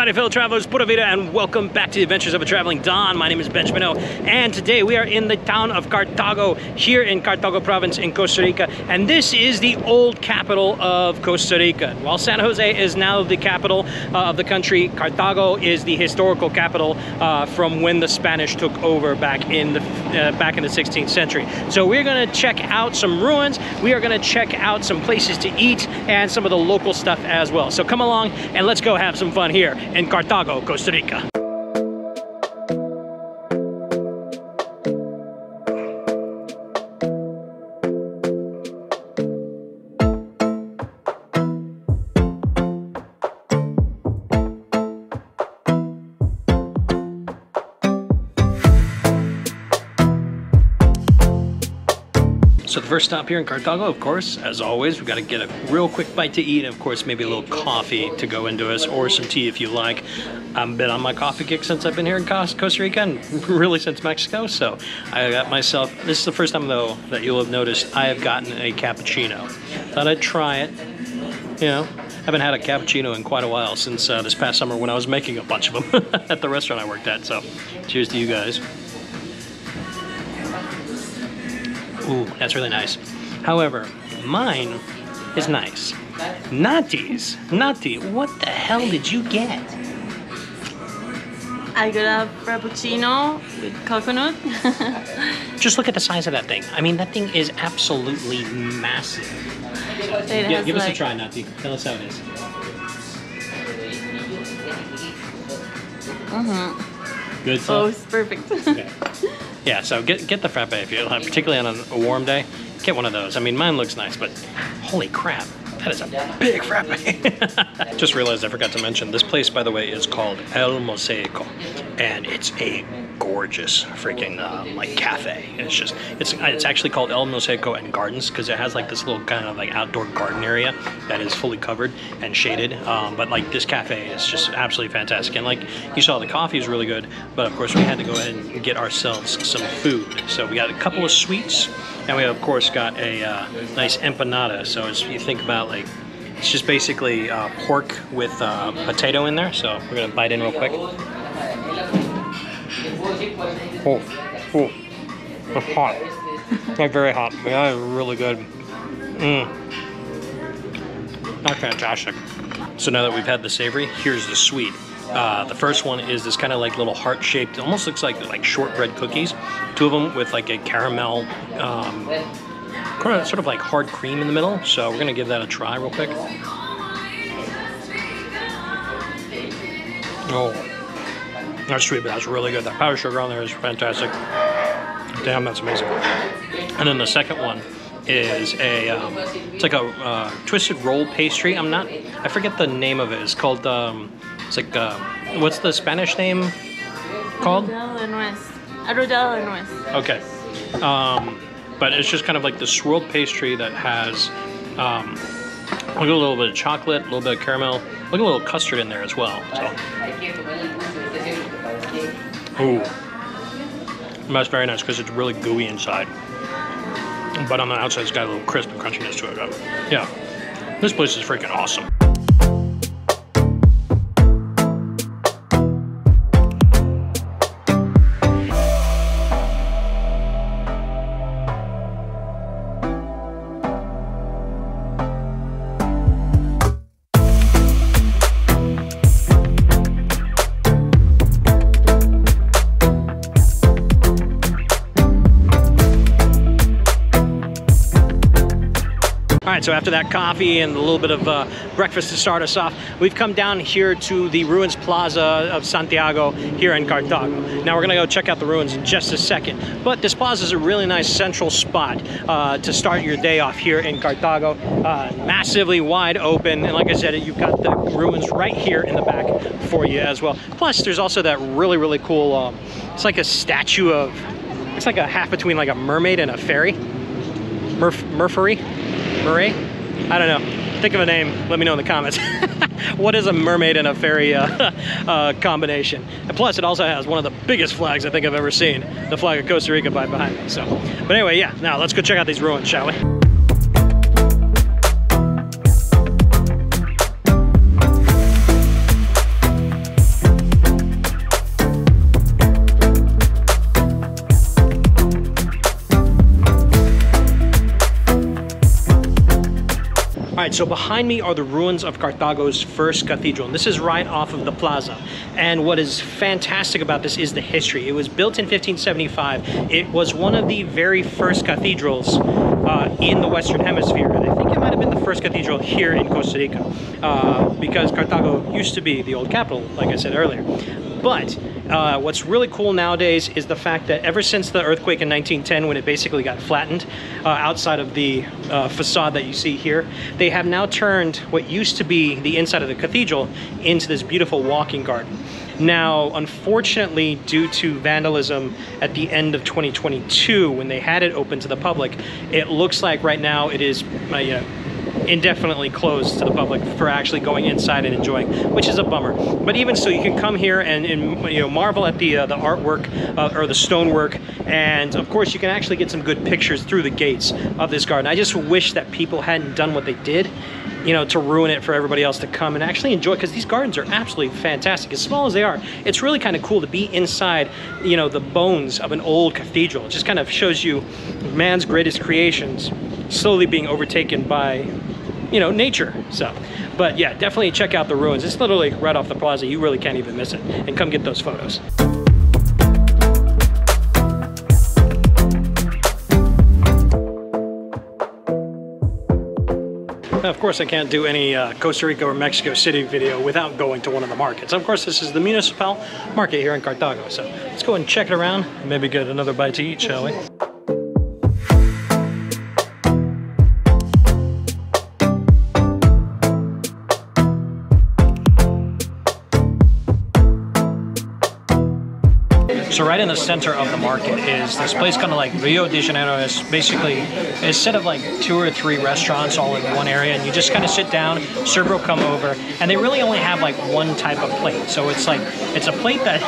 everybody, fellow travelers, Pura Vida, and welcome back to the Adventures of a Traveling Don. My name is Benjamin O, and today we are in the town of Cartago, here in Cartago province in Costa Rica, and this is the old capital of Costa Rica. While San Jose is now the capital of the country, Cartago is the historical capital from when the Spanish took over back in the 16th century. So we're going to check out some ruins, we are going to check out some places to eat, and some of the local stuff as well. So come along and let's go have some fun here in Cartago, Costa Rica. So the first stop here in Cartago, of course, as always, we've got to get a real quick bite to eat, and of course maybe a little coffee to go into us, or some tea if you like. I've been on my coffee kick since I've been here in Costa Rica, and really since Mexico, so I got myself, this is the first time though that you'll have noticed I have gotten a cappuccino. Thought I'd try it, you know. Haven't had a cappuccino in quite a while, since this past summer when I was making a bunch of them at the restaurant I worked at, so cheers to you guys. Ooh, that's really nice. However, mine is nice. Nati's. Nati, what the hell did you get? I got a Frappuccino with coconut. Just look at the size of that thing. I mean, that thing is absolutely massive. Give us a try, Nati. Tell us how it is. Good stuff? Oh, it's perfect. Okay. Yeah, so get the frappe if you like, particularly on a warm day. Get one of those. I mean, mine looks nice, but holy crap, that is a big frappe. Just realized I forgot to mention, this place, by the way, is called El Mosaico, and it's a gorgeous freaking like cafe. It's actually called El Mosaico and Gardens because it has like this little kind of like outdoor garden area that is fully covered and shaded. But like this cafe is just absolutely fantastic, and like you saw, the coffee is really good. But of course, we had to go ahead and get ourselves some food. So we got a couple of sweets, and we of course got a nice empanada. So as you think about, like, it's just basically pork with potato in there. So we're gonna bite in real quick. Oh, it's hot. Like very hot. Yeah, it's really good. That's fantastic. So now that we've had the savory, here's the sweet. The first one is this kind of like little heart-shaped, almost looks like shortbread cookies. Two of them with like a caramel, sort of like hard cream in the middle. So we're gonna give that a try real quick. Oh. That's sweet, but that's really good. That powdered sugar on there is fantastic. Damn, that's amazing. And then the second one is it's like a twisted roll pastry. I forget the name of it. It's called, it's like, what's the Spanish name called? Arrollado de nuez. Okay. But it's just kind of like the swirled pastry that has a little bit of chocolate, a little bit of caramel, a little custard in there as well. So. Ooh, that's very nice because it's really gooey inside, but on the outside it's got a little crisp and crunchiness to it. Yeah, this place is freaking awesome. All right, so after that coffee and a little bit of breakfast to start us off, we've come down here to the Ruins Plaza of Santiago here in Cartago. Now we're gonna go check out the ruins in just a second, but this plaza is a really nice central spot to start your day off here in Cartago. Massively wide open, and like I said, you've got the ruins right here in the back for you as well. Plus, there's also that really, really cool, it's like a statue of, it's like a half between like a mermaid and a fairy. Murray? I don't know. Think of a name, let me know in the comments. What is a mermaid and a fairy combination? And plus, it also has one of the biggest flags I think I've ever seen, the flag of Costa Rica behind me. So, but anyway, yeah, now let's go check out these ruins, shall we? right, so behind me are the ruins of Carthago's first cathedral. And this is right off of the plaza. And what is fantastic about this is the history. It was built in 1575. It was one of the very first cathedrals in the Western Hemisphere. And I think it might have been the first cathedral here in Costa Rica, because Carthago used to be the old capital, like I said earlier. But what's really cool nowadays is the fact that ever since the earthquake in 1910, when it basically got flattened outside of the facade that you see here, they have now turned what used to be the inside of the cathedral into this beautiful walking garden. Now, unfortunately, due to vandalism at the end of 2022, when they had it open to the public, it looks like right now it is indefinitely closed to the public for actually going inside and enjoying, which is a bummer. But even so, you can come here and you know, marvel at the artwork or the stonework, and of course you can actually get some good pictures through the gates of this garden. I just wish that people hadn't done what they did, you know, to ruin it for everybody else to come and actually enjoy, because these gardens are absolutely fantastic. As small as they are, it's really kind of cool to be inside, you know, the bones of an old cathedral. It just kind of shows you man's greatest creations slowly being overtaken by, you know, nature. So, but yeah, definitely check out the ruins. It's literally right off the plaza. You really can't even miss it. And come get those photos. Now, of course, I can't do any Costa Rica or Mexico City video without going to one of the markets. Of course, this is the Municipal Market here in Carthago. So let's go and check it around and maybe get another bite to eat, shall we? So right in the center of the market is this place kind of like Rio de Janeiro. Is basically a set of like 2 or 3 restaurants all in one area, and you just kind of sit down, server will come over, and they really only have like one type of plate. So it's like, it's a plate that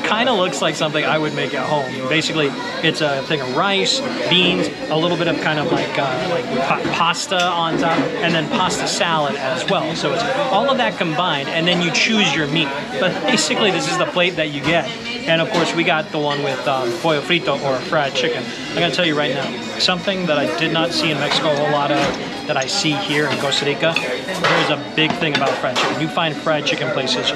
kind of looks like something I would make at home. Basically, it's a thing of rice, beans, a little bit of kind of like pasta on top, and then pasta salad as well. So it's all of that combined, and then you choose your meat. But basically, this is the plate that you get. And of course, we got the one with pollo frito, or fried chicken. I'm gonna tell you right now, something that I did not see in Mexico a whole lot of, that I see here in Costa Rica, there's a big thing about fried chicken. You find fried chicken places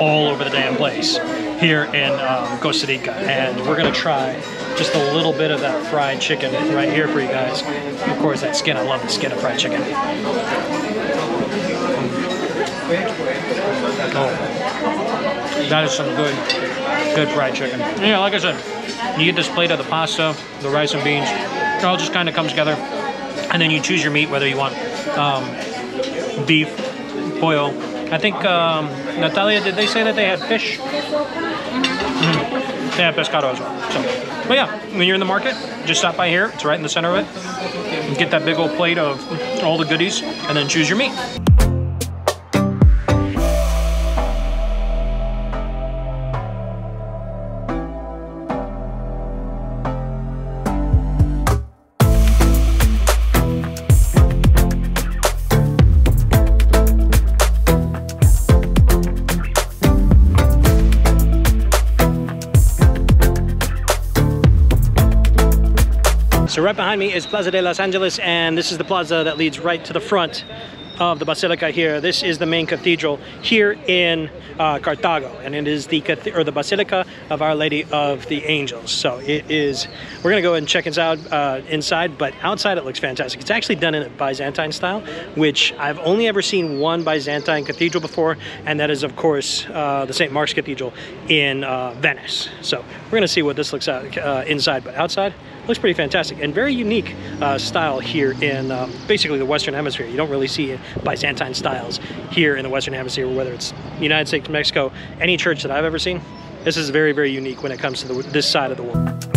all over the damn place here in Costa Rica. And we're gonna try just a little bit of that fried chicken right here for you guys. Of course, that skin, I love the skin of fried chicken. Oh, that is some good fried chicken. Yeah, like I said, you get this plate of the pasta, the rice and beans. It all just kind of comes together, and then you choose your meat, whether you want beef, pollo. I think Natalia, did they say that they had fish? They have pescado as well. So, but yeah, when you're in the market, just stop by here. It's right in the center of it. You get that big old plate of all the goodies, and then choose your meat. So right behind me is Plaza de Los Angeles, and this is the plaza that leads right to the front of the Basilica here. This is the main cathedral here in Carthago, and it is the Basilica of Our Lady of the Angels. So it is, we're gonna go and check inside, but outside it looks fantastic. It's actually done in a Byzantine style, which I've only ever seen one Byzantine cathedral before, and that is of course the St. Mark's Cathedral in Venice. So we're gonna see what this looks like inside, but outside looks pretty fantastic and very unique style here in basically the Western Hemisphere. You don't really see Byzantine styles here in the Western Hemisphere, whether it's United States, Mexico, any church that I've ever seen. This is very, very unique when it comes to this side of the world.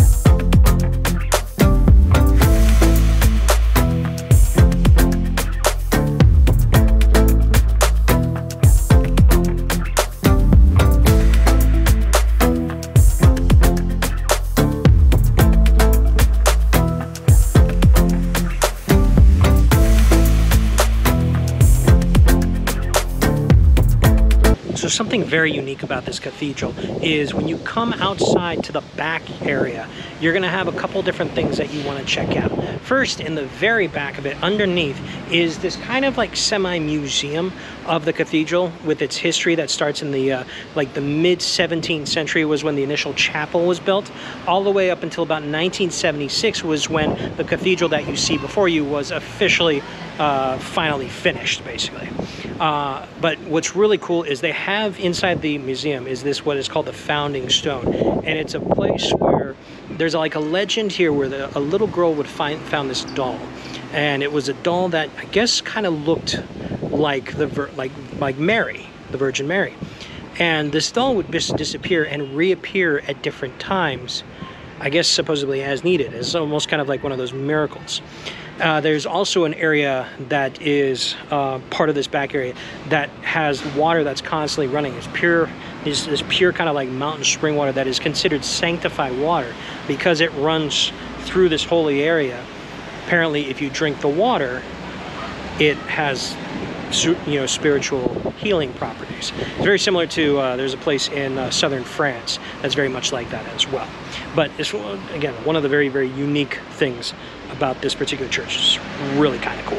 So So something very unique about this cathedral is when you come outside to the back area, you're gonna have a couple different things that you wanna check out. First, in the very back of it, underneath, is this kind of like semi-museum of the cathedral with its history that starts in the like the mid-17th century was when the initial chapel was built, all the way up until about 1976 was when the cathedral that you see before you was officially finally finished, basically. But what's really cool is they have inside the museum is this what is called the Founding Stone, and it's a place where there's like a legend here where a little girl would found this doll, and it was a doll that I guess kind of looked like like Mary, the Virgin Mary, and this doll would just disappear and reappear at different times, I guess supposedly as needed. It's almost kind of like one of those miracles. There's also an area that is part of this back area that has water that's constantly running. It's pure, this pure kind of like mountain spring water that is considered sanctified water because it runs through this holy area. Apparently, if you drink the water, it has, you know, spiritual healing properties. It's very similar to there's a place in southern France that's very much like that as well. But it's, again, one of the very, very unique things about this particular church. It's really kind of cool.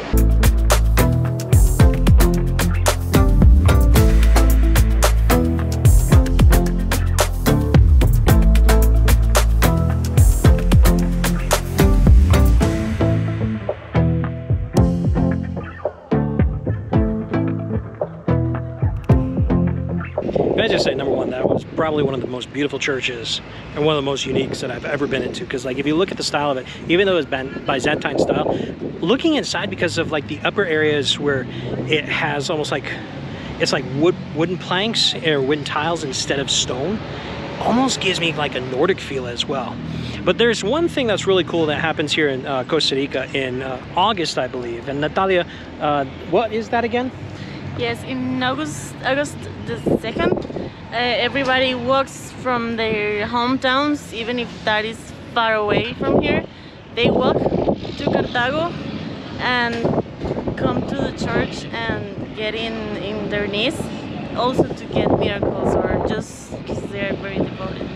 Can I just say, number one, that was probably one of the most beautiful churches and one of the most uniques that I've ever been into. Because like if you look at the style of it, even though it's Byzantine style, looking inside because of like the upper areas where it has almost like, it's like wooden planks or wooden tiles instead of stone, almost gives me like a Nordic feel as well. But there's one thing that's really cool that happens here in Costa Rica in August, I believe. And Natalia, what is that again? Yes, in August the 2nd, everybody walks from their hometowns, even if that is far away from here. They walk to Cartago and come to the church and get in their knees, also to get miracles or just because they are very devoted.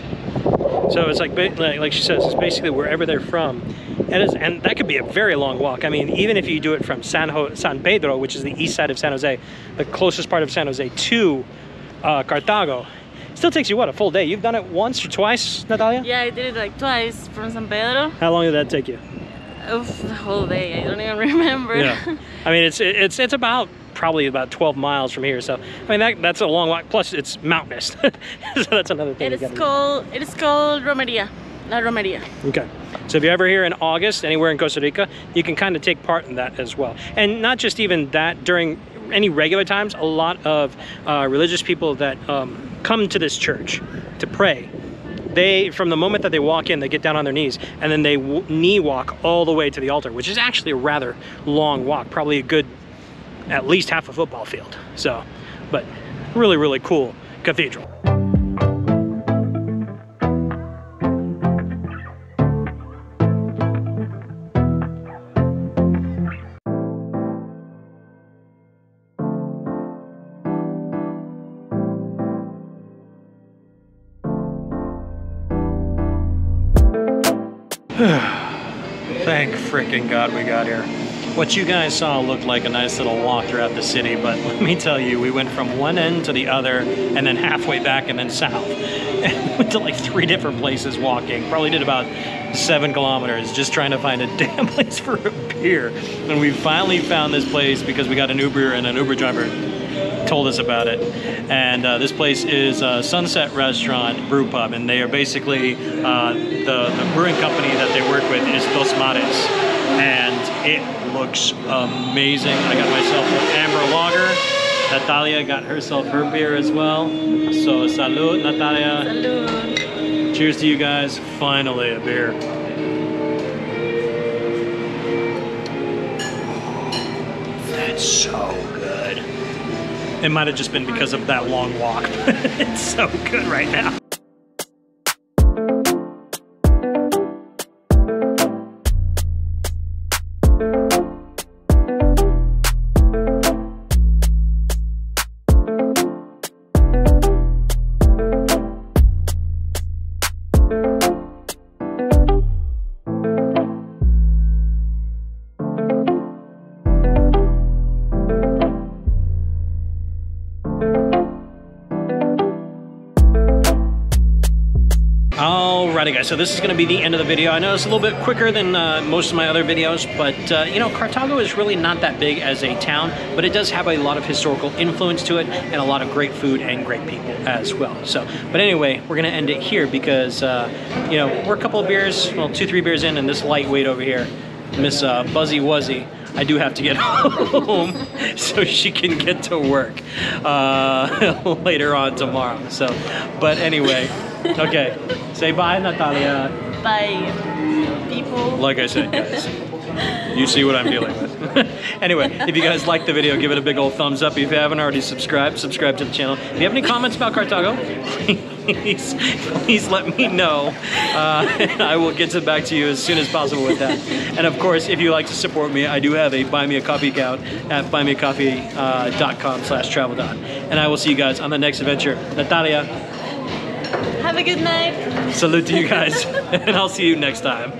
So it's like she says, it's basically wherever they're from. And that could be a very long walk. I mean, even if you do it from San Pedro, which is the east side of San Jose, the closest part of San Jose to Cartago, it still takes you, what, a full day? You've done it once or twice, Natalia? Yeah, I did it like twice from San Pedro. How long did that take you? Oof, the whole day. I don't even remember. Yeah. I mean, it's about probably about 12 miles from here. So, I mean, that's a long walk. Plus, it's mountainous. So that's another thing. It is called Romeria. La Romeria. Okay. So if you're ever here in August, anywhere in Costa Rica, you can kind of take part in that as well. And not just even that, during any regular times, a lot of religious people that come to this church to pray, they, from the moment that they walk in, they get down on their knees, and then they knee walk all the way to the altar, which is actually a rather long walk, probably a good, at least half a football field. So, but really, really cool cathedral. Thank frickin' God we got here. What you guys saw looked like a nice little walk throughout the city, but let me tell you, we went from one end to the other and then halfway back and then south. And we went to like 3 different places walking. Probably did about 7 kilometers just trying to find a damn place for a beer. And we finally found this place because we got an Uber and an Uber driver told us about it. And this place is Sunset Restaurant Brew Pub, and they are basically the brewing company that they work with is Dos Mares, and it looks amazing. I got myself an amber lager. Natalia got herself her beer as well. So salud, Natalia. Salud. Cheers to you guys. Finally a beer. That's so good. It might have just been because of that long walk. It's so good right now. Alrighty guys, so this is going to be the end of the video. I know it's a little bit quicker than most of my other videos, but you know, Cartago is really not that big as a town, but it does have a lot of historical influence to it and a lot of great food and great people as well. So, but anyway, we're going to end it here because, you know, we're a couple of beers, well, 2-3 beers in, and this lightweight over here, Miss Buzzy Wuzzy, I do have to get home so she can get to work later on tomorrow. So, but anyway, okay, say bye, Natalia. Bye, people. Like I said, guys, you see what I'm dealing with. Anyway, if you guys liked the video, give it a big old thumbs up. If you haven't already subscribed to the channel. If you have any comments about Cartago, please let me know. And I will get back to you as soon as possible with that. And of course, if you like to support me, I do have a Buy Me a Coffee account at buymeacoffee.com/traveldot. And I will see you guys on the next adventure. Natalia. Have a good night. Salute to you guys. And I'll see you next time.